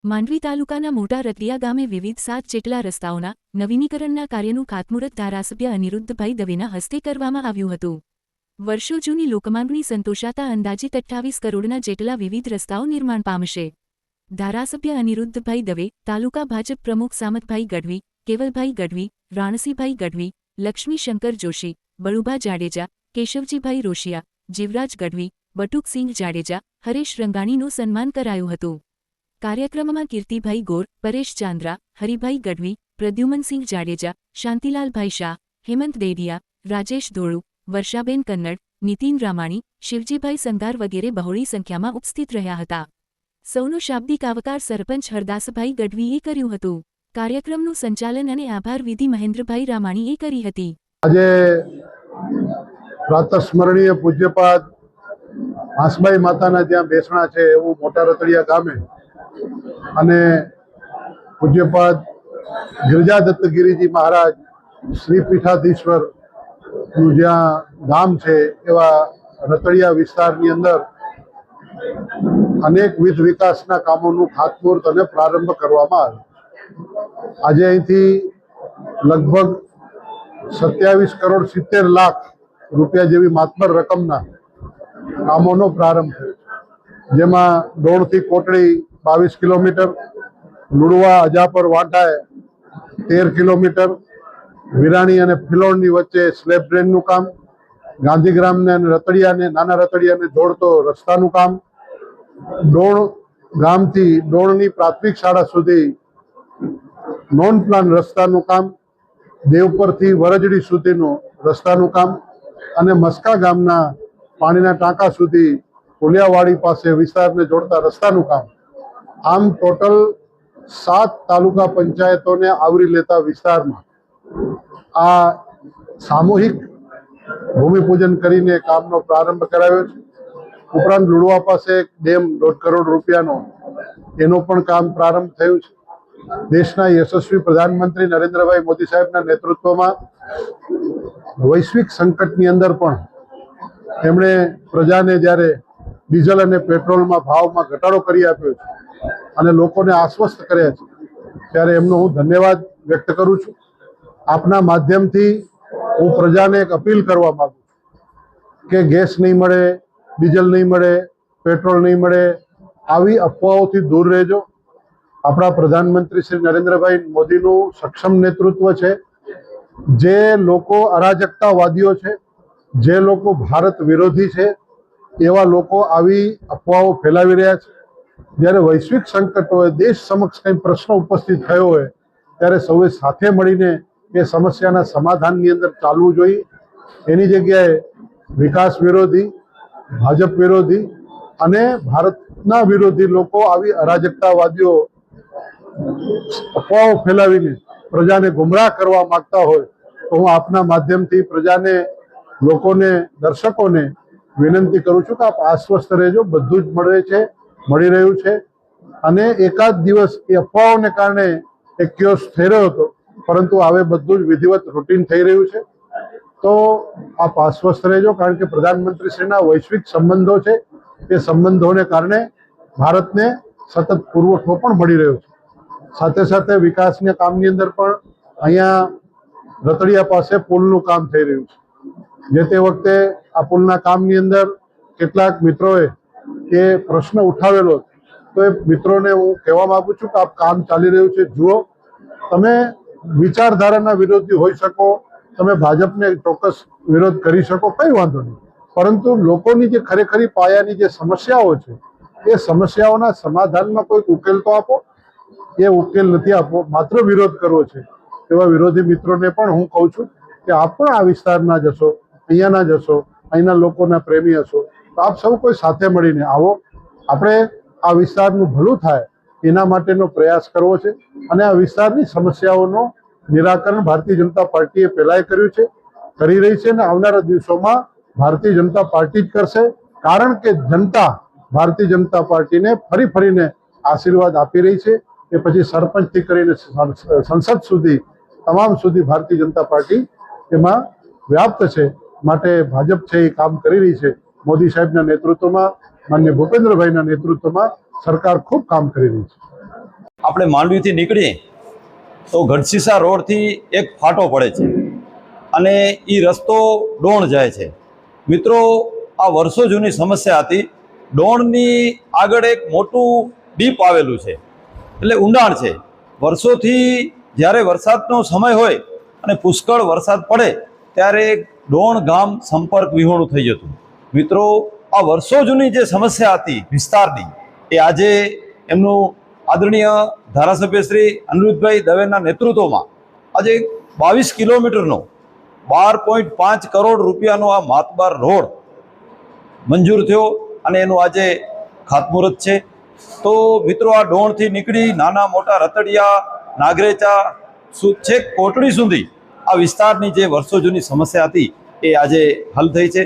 માંડવી તાલુકાના મોટા રતિયા ગામે વિવિધ 7 જેટલા રસ્તાઓના નવીનીકરણના કાર્યનું ખાતમુહૂર્ત ધારાસભ્ય અનિરુદ્ધભાઈ દવેના હસ્તે કરવામાં આવ્યું હતું। વર્ષો જૂની લોકમાંગણી સંતોષાતા અંદાજિત 28 કરોડના જેટલા વિવિધ રસ્તાઓ નિર્માણ પામશે। ધારાસભ્ય અનિરુદ્ધભાઈ દવે, તાલુકા ભાજપ પ્રમુખ સામતભાઈ ગઢવી, કેવલભાઈ ગઢવી, રાણસીભાઈ ગઢવી, લક્ષ્મીશંકર જોશી, બળુભા જાડેજા, કેશવજીભાઈ રોશિયા, જીવરાજ ગઢવી, બટુકસિંહ જાડેજા, હરેશ રંગાણીનું સન્માન કરાયું હતું। કાર્યક્રમમાં કીર્તિભાઈ ગોર, પરેશ ચાંદ્રા, હરિભાઈ ગઢવી, પ્રદ્યુમનસિંહ જાડેજા, શાંતિલાલભાઈ શાહ, હેમંત દેડિયા, રાજેશ ધોળુ, વર્ષાબેન કન્નડ, નીતિન રામાણી, શિવજીભાઈ સંધાર વગેરે બહોળી સંખ્યામાં ઉપસ્થિત રહ્યા હતા। સૌનો શાબ્દિક આવકાર સરપંચ હરદાસભાઈ ગઢવીએ કર્યું હતું। કાર્યક્રમનું સંચાલન અને આભાર વિધિ મહેન્દ્રભાઈ રામાણીએ કરી હતી। આજે પ્રાતસ્મરણીય પૂજ્યપાદ આસબાઈ માતાના જ્યાં બેસણા છે એવું મોટા રતડિયા ગામે અને પૂજ્યપાદ ગિરજાદત્તગીરીજી મહારાજ શ્રી પીઠાધીશ્વર નું જ્યાં ધામ છે એવા રતડિયા વિસ્તારની અંદર અનેકવિધ વિકાસના કામોનું ખાતમુહૂર્ત અને પ્રારંભ કરવામાં આવ્યો। આજે અહીંથી લગભગ 27 કરોડ 70 લાખ રૂપિયા જેવી માતબર રકમના કામોનો પ્રારંભ થયો, જેમાં ડોળથી કોટડી 22 કિલોમીટર, લુડવા અજાપર વાંટાએ 13 કિલોમીટર, વિરાણી અને ફિલોણની વચ્ચે સ્લેબ ડ્રેનનું કામ, ગાંધીગ્રામને અને રતડિયાને નાના રતડિયાને જોડતો રસ્તાનું કામ, ડોણ ગામથી ડોણની પ્રાથમિક શાળા સુધી નોન પ્લાન રસ્તાનું કામ, દેવપરથી વરજડી સુધીનું રસ્તાનું કામ અને મસ્કા ગામના પાણીના ટાંકા સુધી કોલિયાવાડી પાસે વિસ્તારને જોડતા રસ્તાનું કામ, આમ ટોટલ 7 તાલુકા પંચાયતોને આવરી લેતા વિસ્તારમાં આ સામૂહિક ભૂમિપૂજન કરીને કામનો પ્રારંભ કરાવ્યો છે। ઉપરાંત લુડવા પાસે એક ડેમ 1.5 કરોડ રૂપિયાનો એનો પણ કામ પ્રારંભ થયું છે। દેશના યશસ્વી પ્રધાનમંત્રી નરેન્દ્રભાઈ મોદી સાહેબના નેતૃત્વમાં વૈશ્વિક સંકટની અંદર પણ એમણે પ્રજાને જ્યારે ડીઝલ અને પેટ્રોલમાં ભાવમાં ઘટાડો કરી આપ્યો છે અને લોકોને આશ્વસ્ત કર્યા છે, ત્યારે એમનો હું ધન્યવાદ વ્યક્ત કરું છું। આપના માધ્યમથી હું પ્રજાને એક અપીલ કરવા માંગુ છું કે ગેસ નહીં મળે, ડીઝલ નહીં મળે, પેટ્રોલ નહીં મળે, આવી અફવાઓથી દૂર રહેજો। આપણા પ્રધાનમંત્રી શ્રી નરેન્દ્રભાઈ મોદીનું સક્ષમ નેતૃત્વ છે। જે લોકો અરાજકતાવાદીઓ છે, જે લોકો ભારત વિરોધી છે, એવા લોકો આવી અફવાઓ ફેલાવી રહ્યા છે। જ્યારે વૈશ્વિક સંકટ હોય, દેશ સમક્ષ કંઈ પ્રશ્ન ઉપસ્થિત થયો હોય, ત્યારે સૌએ સાથે મળીને એ સમસ્યાના સમાધાનની અંદર ચાલવું જોઈએ। એની જગ્યાએ વિકાસ વિરોધી, ભાજપ વિરોધી અને ભારતના વિરોધી લોકો આવી અરાજકતાવાદીઓ અફવાઓ ફેલાવીને પ્રજાને ગુમરાહ કરવા માંગતા હોય તો હું આપના માધ્યમથી પ્રજાને, લોકોને, દર્શકોને વિનંતી કરું છું કે આપ આશ્વસ્ત રહેજો। બધું જ મળે છે, મળી રહ્યું છે અને એકાદ દિવસ એ અફવાઓને કારણે એક ક્યોસ થઈ રહ્યો હતો, પરંતુ હવે બધું જ વિધિવત રૂટીન થઈ રહ્યું છે। તો આપ આશ્વસ્ત રહેજો, કારણ કે પ્રધાનમંત્રીશ્રીના વૈશ્વિક સંબંધો છે, એ સંબંધોને કારણે ભારતને સતત પુરવઠો પણ મળી રહ્યો છે। સાથે સાથે વિકાસના કામની અંદર પણ અહીંયા રતડિયા પાસે પુલનું કામ થઈ રહ્યું છે। જે તે વખતે આ પુલના કામની અંદર કેટલાક મિત્રોએ એ પ્રશ્ન ઉઠાવેલો, તો એ મિત્રોને હું કહેવા માંગુ છું કે આ કામ ચાલી રહ્યું છે, જુઓ। તમે વિચારધારાના વિરોધી હોઈ શકો, તમે ભાજપને ચોક્કસ વિરોધ કરી શકો, કંઈ વાંધો નહીં, પરંતુ લોકોની જે ખરેખરી પાયાની જે સમસ્યાઓ છે એ સમસ્યાઓના સમાધાનમાં કોઈક ઉકેલ તો આપો। એ ઉકેલ નથી આપવો, માત્ર વિરોધ કરવો છે, એવા વિરોધી મિત્રોને પણ હું કહું છું કે આપ પણ આ વિસ્તારના જશો, અહીંયાના જશો, અહીંના લોકોના પ્રેમી હશો, તો આપ સૌ કોઈ સાથે મળીને આવો। આપણે આ વિસ્તારનું ભલું થાય એના માટેનો પ્રયાસ કરવો છે અને આ વિસ્તારની સમસ્યાઓનો નિરાકરણ ભારતીય જનતા પાર્ટીએ પહેલાંય કર્યું છે, કરી રહી છે અને આવનારા દિવસોમાં ભારતીય જનતા પાર્ટી જ કરશે। કારણ કે જનતા ભારતીય જનતા પાર્ટીને ફરીને આશીર્વાદ આપી રહી છે। એ પછી સરપંચથી કરીને સંસદ સુધી, તમામ સુધી ભારતીય જનતા પાર્ટી એમાં વ્યાપ્ત છે। માટે ભાજપ છે એ કામ કરી રહી છે। મોદી સાહેબના નેતૃત્વમાં, માનનીય ભૂપેન્દ્રભાઈના નેતૃત્વમાં સરકાર ખૂબ કામ કરી રહી છે। આપણે માંડવીથી નીકળીએ તો ગઢસીસા રોડથી એક ફાટો પડે છે અને એ રસ્તો ડોણ જાય છે. મિત્રો, આ વર્ષો જૂની સમસ્યા હતી. ડોણની આગળ એક મોટું ડીપ આવેલું છે, એટલે ઊંડાણ છે. વર્ષોથી જ્યારે વરસાદનો સમય હોય અને પુષ્કળ વરસાદ પડે ત્યારે ડોણ ગામ સંપર્ક વિહોણું થઈ જતું. મિત્રો, આ વર્ષો જૂની જે સમસ્યા હતી વિસ્તારની, એ આજે એમનું આદરણીય ધારાસભ્ય શ્રી અનિરુદ્ધભાઈ દવેના નેતૃત્વમાં આજે 22 કિલોમીટરનો 12.5 કરોડ રૂપિયાનો આ માતબાર રોડ મંજૂર થયો અને એનું આજે ખાતમુહૂર્ત છે. તો મિત્રો, આ ડોણથી નીકળી નાના મોટા રતડિયા, નાગરેચા, છેક કોટડી સુધી આ વિસ્તારની જે વર્ષો જૂની સમસ્યા હતી એ આજે હલ થઈ છે.